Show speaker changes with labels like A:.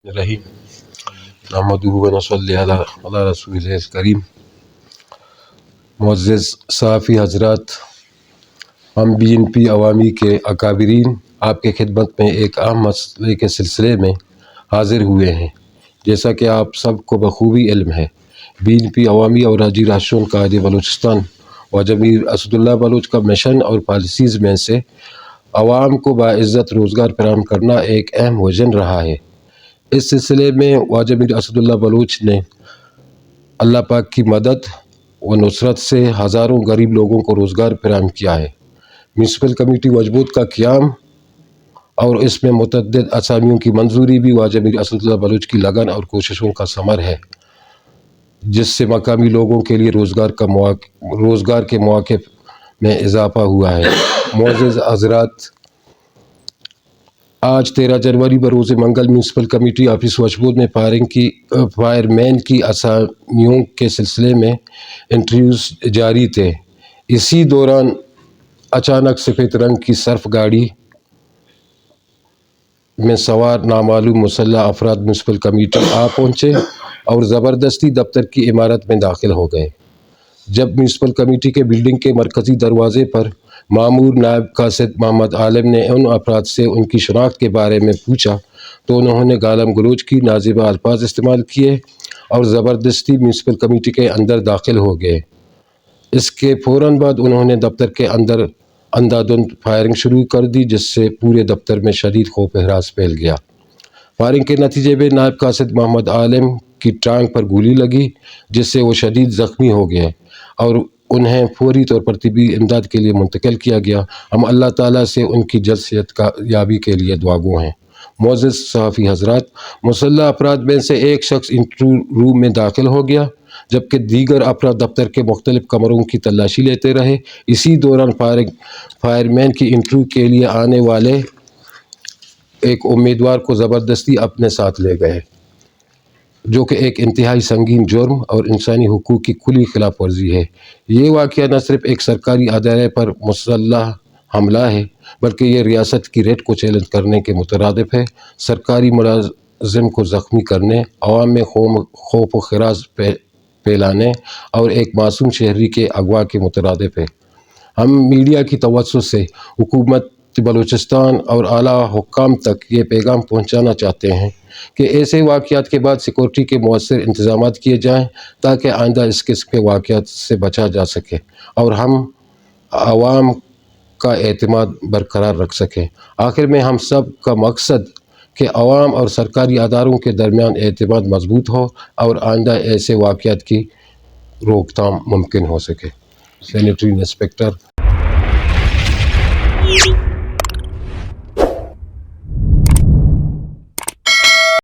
A: रहीम नहमदुहु व नसल्ली अला रसूलिल करीम। मुअज़्ज़िज़ सहाफ़ी हज़रात, हम BNP अवामी के अकाबिरीन आपके खिदमत में एक अहम मसले के सिलसिले में हाज़िर हुए हैं। जैसा कि आप सबको बखूबी इल्म है, BNP अवामी और हाजी राशन कायदे बलूचिस्तान व जमीर असदुल्ला बलोच का मिशन और पॉलिसीज़ में से अवाम को बाइज़्ज़त रोज़गार फराहम करना एक अहम विज़न रहा है। इस सिलसिले में वाजमीर असदुल्ला बलूच ने अल्लाह पाक की मदद व नुसरत से हज़ारों गरीब लोगों को रोज़गार फराहम किया है। म्यूनसिपल कमेटी वजबूत का क़याम और इसमें मुतअद्दिद असामियों की मंजूरी भी वाजमीर असदुल्ला बलूच की लगन और कोशिशों का समर है, जिससे मकामी लोगों के लिए रोज़गार के मौक़े में इजाफ़ा हुआ है। मुअज़्ज़िज़ हज़रात, आज 13 जनवरी बरोज़ मंगल म्यूनसिपल कमेटी ऑफिस वजबूत में फायरमैन की असामियों के सिलसिले में इंटरव्यूज़ जारी थे। इसी दौरान अचानक सफ़ेद रंग की सर्फ गाड़ी में सवार नामालूम मुसल्लह अफराद म्यूनसिपल कमेटी आ पहुँचे और ज़बरदस्ती दफ्तर की इमारत में दाखिल हो गए। जब म्यूनसिपल कमेटी के बिल्डिंग के मरकज़ी दरवाज़े पर मामूर नायब कासिद मोहम्मद आलम ने उन अफराद से उनकी शनाख्त के बारे में पूछा तो उन्होंने गालम गलोच की नाज़िबा अल्फाज इस्तेमाल किए और ज़बरदस्ती म्यूनसिपल कमेटी के अंदर दाखिल हो गए। इसके फ़ौरन बाद उन्होंने दफ्तर के अंदर अंधाधुंध फायरिंग शुरू कर दी, जिससे पूरे दफ्तर में शदीद खौफ हरास फैल गया। फायरिंग के नतीजे में नायब कासिद मोहम्मद आलम की टांग पर गोली लगी, जिससे वो शदीद ज़ख्मी हो गए और उन्हें फौरी तौर पर तिब्बी इमदाद के लिए मुंतकिल किया गया। हम अल्लाह ताला से उनकी जल्द सेहत याबी के लिए दुआगो हैं। मुअज़्ज़िज़ सहाफ़ी हज़रात, मुसल्लह अफराद में से एक शख्स इंटरव्यू रूम में दाखिल हो गया, जबकि दीगर अफराद दफ्तर के मुख्तलिफ कमरों की तलाशी लेते रहे। इसी दौरान फायरमैन की इंटरव्यू के लिए आने वाले एक उम्मीदवार को ज़बरदस्ती अपने साथ ले गए, जो कि एक इंतहाई संगीन जुर्म और इंसानी हुकूक की खुली खिलाफ वर्जी है। ये वाक़या न सिर्फ एक सरकारी अदारे पर मुसल्लह हमला है, बल्कि ये रियासत की रेट को चैलेंज करने के मुतरादिफ है, सरकारी मुलाजिम को ज़ख्मी करने, अवाम में खौफ व खराज फैलाने और एक मासूम शहरी के अगवा के मुतरादिफ है। हम मीडिया की तवज्जो से हुकूमत बलूचिस्तान और आला हुक्काम तक ये पैगाम पहुँचाना चाहते हैं कि ऐसे वाक़यात के बाद सिक्योरिटी के मौसर इंतज़ामात किए जाएँ, ताकि आइंदा इस किस्म के वाक़यात से बचा जा सके और हम आवाम का एतमाद बरकरार रख सकें। आखिर में हम सब का मकसद कि अवाम और सरकारी अदारों के दरमियान एतमाद मजबूत हो और आइंदा ऐसे वाक़यात की रोकथाम मुमकिन हो सके। Sanitary inspector.